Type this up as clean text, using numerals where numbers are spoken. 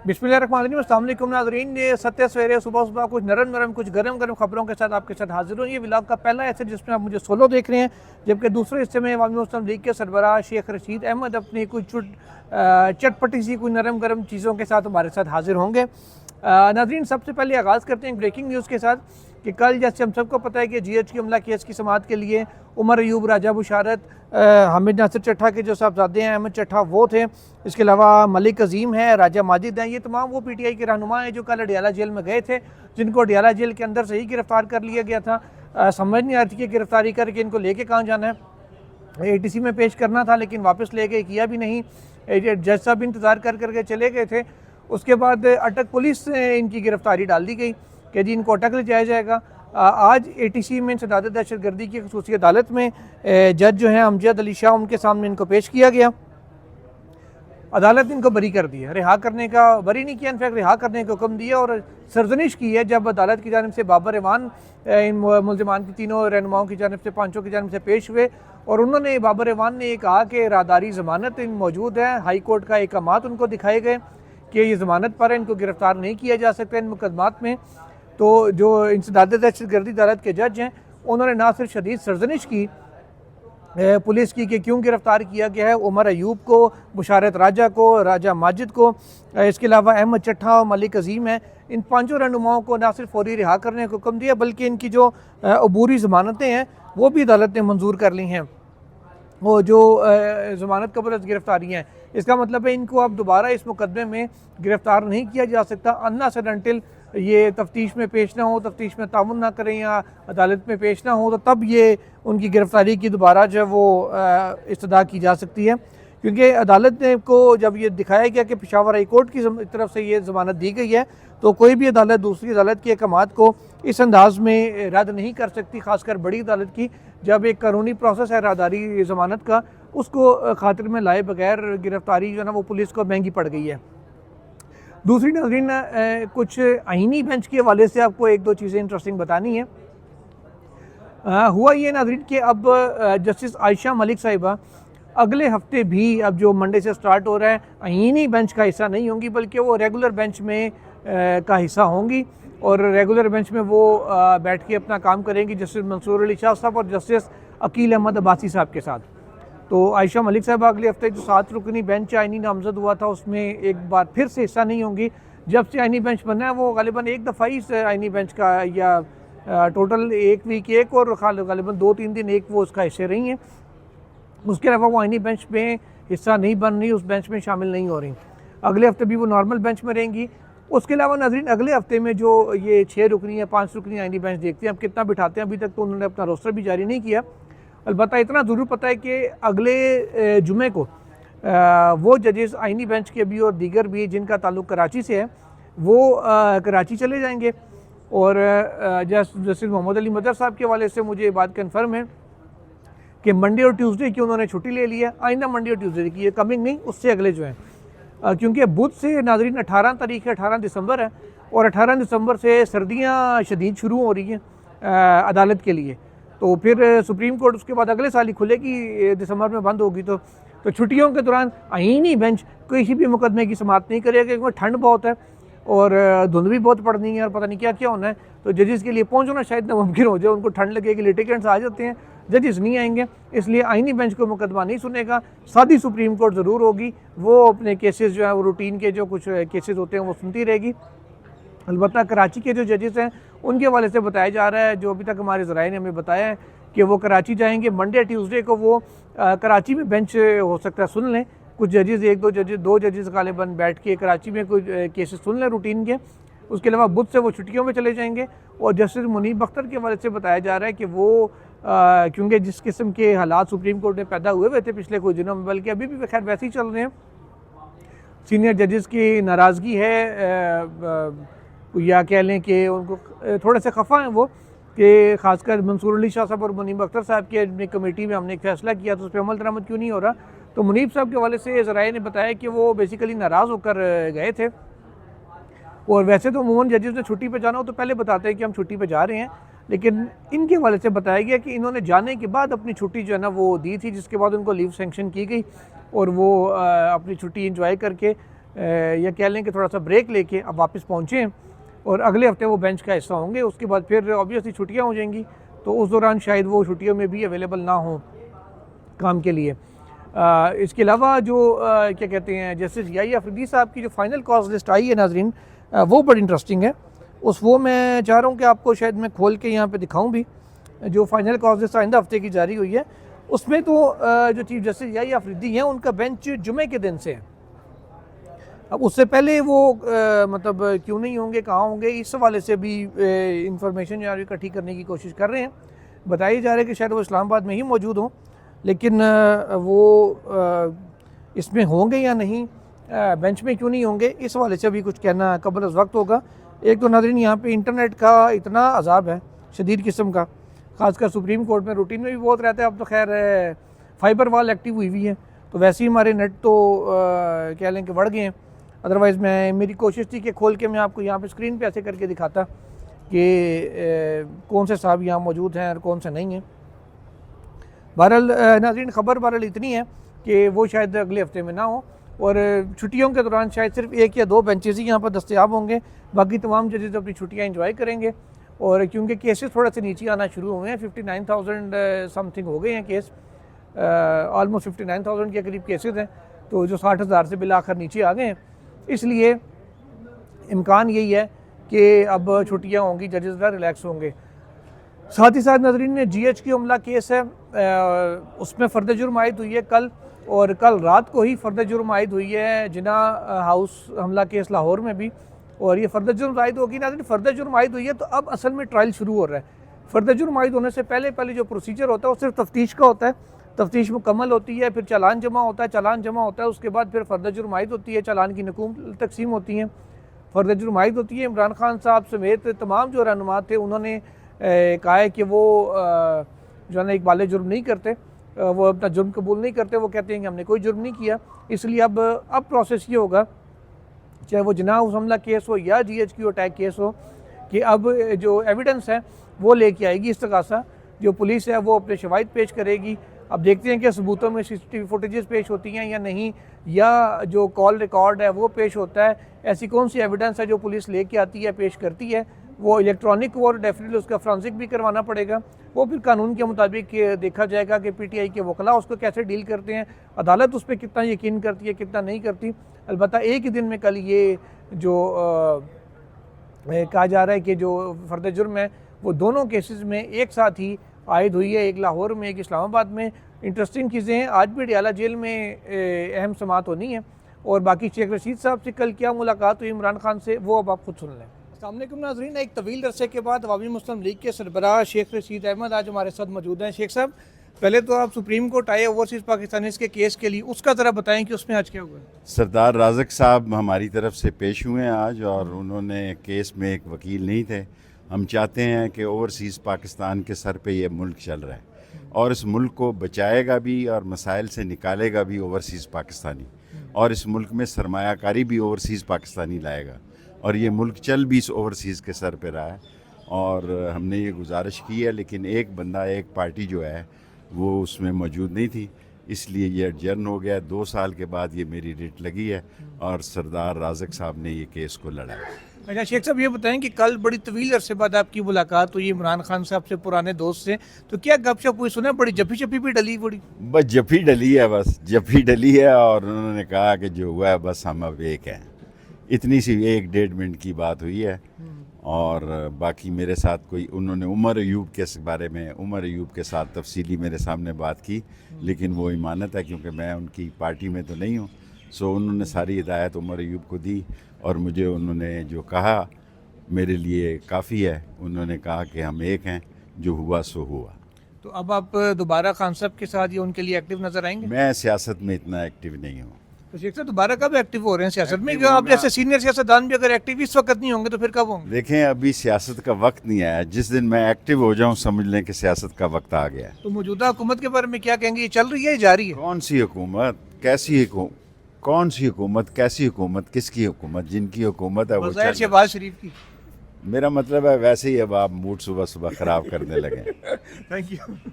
बिस्मिल्लाहिर्रहमानिर्रहीम, अस्सलाम वालेकुम नाज़रीन। ये सत्य सवेरे सुबह कुछ नरम कुछ गर्म गर्म खबरों के साथ आपके साथ हाजिर हूँ। ये व्लॉग का पहला हिस्सा जिसमें आप मुझे सोलो देख रहे हैं, जबकि दूसरे हिस्से में अवामी मुस्लिम लीग के सरबराह शेख रशीद अहमद अपनी कुछ चटपटी सी कुछ नरम गर्म चीज़ों के साथ हमारे साथ हाजिर होंगे। नाज़रीन, सबसे पहले आगाज़ करते हैं ब्रेकिंग न्यूज़ के साथ कि कल जैसे हम सबको पता है कि GHQ हमला केस की समाअत के लिए उमर अयूब, राजा बुशारत, हामिद नासिर चट्ठा के जो साहबजादे हैं अहमद चट्ठा वो थे। इसके अलावा मलिक अजीम है, राजा माजिद हैं। ये तमाम वो PTI के रहनुमा हैं जो कल अडियाला जेल में गए थे, जिनको अडियाला जेल के अंदर से ही गिरफ्तार कर लिया गया था। समझ नहीं आ रही थी कि गिरफ्तारी करके इनको लेके कहाँ जाना है। ATC में पेश करना था लेकिन वापस ले गए, किया भी नहीं। जज साहब इंतज़ार करके चले गए थे। उसके बाद अटक पुलिस से इनकी गिरफ्तारी डाल दी गई कि जी इनको अटक ले जाया जाएगा। आज ATC में सदारत दहशतगर्दी की खसूसी अदालत में जज जो हैं अमजद अली शाह, उनके सामने इनको पेश किया गया। अदालत ने इनको बरी कर दिया, रिहा करने का बरी नहीं किया, इनफैक्ट रिहा करने का हुक्म दिया और सरजनिश की है जब अदालत की जानिब से बाबर एवान इन मुल्ज़िमान की तीनों रहनुमाओं की जानिब से, पाँचों की जानिब से पेश हुए और उन्होंने बाबर एवान ने कहा कि राहदारी ज़मानत इन मौजूद है। हाई कोर्ट का अहकामात उनको दिखाए गए कि ये ज़मानत पर है, इनको गिरफ्तार नहीं किया जा सकता इन मुकदमात में। तो जो इंसदाद दहशतगर्दी अदालत के जज हैं उन्होंने ना सिर्फ शदीद सरजनिश की पुलिस की कि क्यों गिरफ्तार किया गया है उमर अयूब को, बुशारत राजा को, राजा माजिद को, इसके अलावा अहमद चट्ठा और मलिक अजीम है, इन पांचों रहनुमाओं को ना सिर्फ फौरी रिहा करने का हुक्म दिया बल्कि इनकी जो अबूरी ज़मानतें हैं वो भी अदालत ने मंजूर कर ली हैं। वो जो ज़मानत कबल गिरफ्तारी हैं, इसका मतलब है इनको अब दोबारा इस मुकदमे में गिरफ्तार नहीं किया जा सकता अनलेस अनटिल ये तफ्तीश में पेश ना हो, तफ्तीश में तामुन ना करें या अदालत में पेश ना हो, तो तब ये उनकी गिरफ्तारी की दोबारा जो है वो इस्तदा की जा सकती है। क्योंकि अदालत ने को जब ये दिखाया गया कि पेशावर हाई कोर्ट की तरफ से ये ज़मानत दी गई है तो कोई भी अदालत दूसरी अदालत के अहकामात को इस अंदाज में रद्द नहीं कर सकती, खासकर बड़ी अदालत की। जब एक कानूनी प्रोसेस है राहदारी ज़मानत का, उसको खातिर में लाए बगैर गिरफ्तारी जो है ना वो पुलिस को महंगी पड़ गई है। दूसरी नाज़रीन, कुछ आईनी बेंच के हवाले से आपको एक दो चीज़ें इंटरेस्टिंग बतानी है। हुआ ये नाज़रीन कि अब जस्टिस आयशा मलिक साहिबा अगले हफ्ते भी, अब जो मंडे से स्टार्ट हो रहा है, आईनी बेंच का हिस्सा नहीं होंगी बल्कि वो रेगुलर बेंच में का हिस्सा होंगी और रेगुलर बेंच में वो बैठ के अपना काम करेंगी जस्टिस मंसूर अली शाह साहब और जस्टिस अकील अहमद अब्बासी साहब के साथ। तो आयशा मलिक साहब अगले हफ्ते जो 7 रुकनी बेंच आईनी नामजद हुआ था उसमें एक बार फिर से हिस्सा नहीं होंगी। जब से आईनी बेंच बना है वो गालिबन एक दफ़ा ही आईनी बेंच का, या टोटल एक वीक एक और गालिबन 2-3 दिन एक वो उसका हिस्से रही हैं। उसके अलावा वो आईनी बेंच में हिस्सा नहीं बन रही, उस बेंच में शामिल नहीं हो रही। अगले हफ्ते भी वो नॉर्मल बेंच में रहेंगी। उसके अलावा नाज़रीन, अगले हफ्ते में जो ये 6 रुकनी या 5 रुकनी आईनी बेंच देखते हैं अब कितना बिठाते हैं, अभी तक तो उन्होंने अपना रोस्टर भी जारी नहीं किया। अलबत्ता इतना ज़रूर पता है कि अगले जुमे को वो जजेस आईनी बेंच के भी और दीगर भी जिनका ताल्लुक़ कराची से है वो कराची चले जाएंगे। और जस्टिस मोहम्मद अली मदर साहब के हवाले से मुझे ये बात कन्फर्म है कि मंडे और ट्यूसडे की उन्होंने छुट्टी ले ली है। आइंदा मंडे और ट्यूसडे की, ये कमिंग नहीं, उससे अगले जो हैं, क्योंकि बुध से नाज़रीन 18 तारीख है, 18 दिसंबर है और 18 दिसंबर से सर्दियाँ शदीद शुरू हो रही हैं अदालत के लिए। तो फिर सुप्रीम कोर्ट उसके बाद अगले साल ही खुलेगी, दिसंबर में बंद होगी। तो छुट्टियों के दौरान आईनी बेंच किसी भी मुकदमे की समाअत नहीं करेगा क्योंकि ठंड बहुत है और धुंध भी बहुत पड़नी है और पता नहीं क्या क्या होना है। तो जजेस के लिए पहुंचना शायद नामुमकिन हो जाए, उनको ठंड लगेगी, लिटिगेंट्स आ जाते हैं, जजेस नहीं आएंगे, इसलिए आईनी बेंच को मुकदमा नहीं सुनेगा। सादी सुप्रीम कोर्ट ज़रूर होगी, वो अपने केसेस जो है वो रूटीन के जो कुछ केसेस होते हैं वो सुनती रहेगी। अलबत्ता कराची के जो जजेस हैं उनके हवाले से बताया जा रहा है, जो अभी तक हमारे ज़राए ने हमें बताया है कि वो कराची जाएंगे। मंडे ट्यूसडे को वो कराची में बेंच हो सकता है सुन लें, कुछ जजेस, दो जजेस गालिबन बैठ के कराची में कुछ केसेस सुन लें रूटीन के। उसके अलावा बुध से वो छुट्टियों में चले जाएंगे। और जस्टिस मुनीब अख्तर के हवाले से बताया जा रहा है कि वो क्योंकि जिस किस्म के हालात सुप्रीम कोर्ट में पैदा हुए थे पिछले कुछ दिनों में, बल्कि अभी भी खैर वैसे ही चल रहे हैं, सीनियर जजेस की नाराज़गी है या कह लें कि उनको थोड़े से खफा हैं वो कि खासकर मंसूर अली शाह साहब और मुनीब अख्तर साहब की अपनी कमेटी में हमने एक फ़ैसला किया तो उस पर अमल दरामद क्यों नहीं हो रहा। तो मुनीब साहब के हवाले से ज़राए ने बताया कि वो बेसिकली नाराज़ होकर गए थे। और वैसे तो अमूमन जजेस ने छुट्टी पे जाना हो तो पहले बताते हैं कि हम छुट्टी पे जा रहे हैं, लेकिन इनके हवाले से बताया गया कि इन्होंने जाने के बाद अपनी छुट्टी जो है ना वो दी थी, जिसके बाद उनको लीव सेंक्शन की गई और वो अपनी छुट्टी इंजॉय करके या कह लें कि थोड़ा सा ब्रेक लेके अब वापस पहुँचे हैं और अगले हफ्ते वो बेंच का हिस्सा होंगे। उसके बाद फिर ऑब्वियसली छुट्टियाँ हो जाएंगी, तो उस दौरान शायद वो छुट्टियों में भी अवेलेबल ना हो काम के लिए। इसके अलावा जो क्या कहते हैं जस्टिस याई अफरीदी साहब की जो फाइनल कॉज लिस्ट आई है नाजरीन, वो बड़ी इंटरेस्टिंग है। वो मैं चाह रहा हूँ कि आपको शायद मैं खोल के यहाँ पे दिखाऊँ भी, जो फाइनल कॉज लिस्ट आइंदा हफ्ते की जारी हुई है। उसमें तो जो चीफ जस्टिस याई अफरीदी हैं उनका बेंच जुमे के दिन से है। अब उससे पहले वो मतलब क्यों नहीं होंगे, कहाँ होंगे, इस हवाले से भी इंफॉर्मेशन जो है इकट्ठी करने की कोशिश कर रहे हैं। बताया जा रहा है कि शायद वो इस्लामाबाद में ही मौजूद हों, लेकिन वो इसमें होंगे या नहीं, बेंच में क्यों नहीं होंगे, इस हवाले से भी कुछ कहना कबल अज़ वक्त होगा। एक तो नाज़रीन यहाँ पे इंटरनेट का इतना अजाब है शदीद किस्म का, ख़ासकर सुप्रीम कोर्ट में रूटीन में भी बहुत रहता है। अब तो खैर फाइबर वाल एक्टिव हुई है, तो वैसे ही हमारे नेट तो कह लें कि बढ़ गए हैं। अदरवाइज़ मेरी कोशिश थी कि खोल के मैं आपको यहाँ पे स्क्रीन पे ऐसे करके दिखाता कि कौन से साहब यहाँ मौजूद हैं और कौन से नहीं हैं। बहरहाल नाज़रीन खबर बहरहाल इतनी है कि वो शायद अगले हफ्ते में ना हो, और छुट्टियों के दौरान शायद सिर्फ 1 या 2 बेंचेस ही यहाँ पर दस्तयाब होंगे, बाकी तमाम जजेस अपनी छुट्टियाँ इंजॉय करेंगे। और क्योंकि केसेस थोड़ा से नीचे आना शुरू हुए हैं, 59,000 समथिंग हो गए हैं केस, ऑलमोस्ट 59,000 के करीब केसेस हैं, तो जो 60,000 से बिला आखिर नीचे आ गए हैं। इसलिए इम्कान यही है कि अब छुट्टियाँ होंगी, जजेस ज़रा रिलैक्स होंगे। साथ ही साथ नाज़रीन ने GH की हमला केस है, उसमें फ़र्द जुर्म आयद हुई है कल, और कल रात को ही फ़र्द जुर्म आयद हुई है जिना हाउस हमला केस लाहौर में भी, और ये फ़र्द जुर्म आयद होगी। नाज़रीन फ़र्द जुर्म आयद हुई है तो अब असल में ट्रायल शुरू हो रहा है। फ़र्द जुर्म आयद होने से पहले जो प्रोसीजर होता है वो सिर्फ तफ्तीश का होता है, तफ्तीश मुकम्मल होती है, फिर चालान जमा होता है, उसके बाद फिर फ़र्द जुर्म आयद होती है, चालान की नकूम तकसीम होती हैं, फ़र्द जुर्म आयद होती है। इमरान खान साहब समेत तमाम जो रहनुमा थे उन्होंने कहा है कि वो जो है ना इकबाल जुर्म नहीं करते, वो अपना जुर्म कबूल नहीं करते, वो कहते हैं कि हमने कोई जुर्म नहीं किया। इसलिए अब प्रोसेस ये होगा, चाहे वो जिना हाउस हमला केस हो या GHQ अटैक केस हो, कि अब जो एविडेंस है वो लेके आएगी इस्तगासा, जो पुलिस है वो अपने शवाहिद पेश करेगी। अब देखते हैं कि सबूतों में CCTV फुटेजेस पेश होती हैं या नहीं, या जो कॉल रिकॉर्ड है वो पेश होता है। ऐसी कौन सी एविडेंस है जो पुलिस लेके आती है, पेश करती है, वो इलेक्ट्रॉनिक और डेफिनेटली उसका फ्रांसिक भी करवाना पड़ेगा। वो फिर कानून के मुताबिक देखा जाएगा कि PTI के वकला उसको कैसे डील करते हैं, अदालत उस पर कितना यकीन करती है, कितना नहीं करती। अलबत्ता एक ही दिन में कल ये जो कहा जा रहा है कि जो फ़र्द जुर्म है वो दोनों केसेस में एक साथ ही आयद हुई है, एक लाहौर में, एक इस्लामाबाद में। इंटरेस्टिंग चीज़ें हैं, आज भी डयाला जेल में अहम समात होनी है। और बाकी शेख रशीद साहब से कल क्या मुलाकात हुई इमरान खान से, वो अब आप खुद सुन लें। अस्सलाम वालेकुम नाज़रीन, एक तवील अरसे के बाद अवामी मुस्लिम लीग के सरबराह शेख रशीद अहमद आज हमारे साथ मौजूद हैं। शेख साहब, पहले तो आप सुप्रीम कोर्ट आए ओवरसीज़ पाकिस्तानीज़ के केस के लिए, उसका ज़रा बताएं कि उसमें आज क्या हुआ। सरदार राज़क साहब हमारी तरफ से पेश हुए हैं आज, और उन्होंने केस में एक वकील नहीं थे। हम चाहते हैं कि ओवरसीज़ पाकिस्तान के सर पे ये मुल्क चल रहा है, और इस मुल्क को बचाएगा भी और मसाइल से निकालेगा भी ओवरसीज़ पाकिस्तानी, और इस मुल्क में सरमायाकारी भी ओवरसीज़ पाकिस्तानी लाएगा, और ये मुल्क चल भी इस ओवरसीज़ के सर पे रहा है। और हमने ये गुजारिश की है, लेकिन एक बंदा, एक पार्टी जो है वो उसमें मौजूद नहीं थी, इसलिए ये एडजर्न हो गया। 2 साल के बाद ये मेरी रिट लगी है और सरदार राज़क साहब ने ये केस को लड़ा है। अच्छा शेख साहब, ये बताएं कि कल बड़ी तवील अरसे बाद आपकी मुलाकात हुई इमरान खान साहब से, पुराने दोस्त से, तो क्या गपशप हुई? सुना बड़ी जफी भी डली बड़ी। बस जफी डली है, बस जफी डली है, और उन्होंने कहा कि जो हुआ है बस हम अब एक हैं। इतनी सी 1-1.5 मिनट की बात हुई है, और बाकी मेरे साथ कोई, उन्होंने उमर अयूब के बारे में, उमर अयूब के साथ तफसीली मेरे सामने बात की, लेकिन वो इमानत है क्योंकि मैं उनकी पार्टी में तो नहीं हूँ। सो उन्होंने सारी हिदायत उमर अयूब को दी, और मुझे उन्होंने जो कहा मेरे लिए काफ़ी है। उन्होंने कहा कि हम एक हैं, जो हुआ सो हुआ। तो अब आप दोबारा खान साहब के साथ या उनके लिए एक्टिव नजर आएंगे? मैं सियासत में इतना एक्टिव नहीं हूँ। तो शेख साहब दोबारा कब एक्टिव हो रहे हैं सियासत में? क्यों आप जैसे सीनियर सियासतदान भी अगर एक्टिव इस वक्त नहीं होंगे तो फिर कब होंगे? देखें, अभी सियासत का वक्त नहीं आया। जिस दिन मैं एक्टिव हो जाऊँ समझ लें कि सियासत का वक्त आ गया है। तो मौजूदा हुकूमत के बारे में क्या कहेंगे? ये चल रही है, जारी है? कौन सी हुकूमत, कैसी हुकूमत, कौन सी हुकूमत, कैसी हुकूमत, किसकी हुकूमत? जिनकी हुकूमत है वो चल। शहबाज शरीफ की। मेरा मतलब है वैसे ही अब आप मूड सुबह सुबह ख़राब करने लगे। Thank you.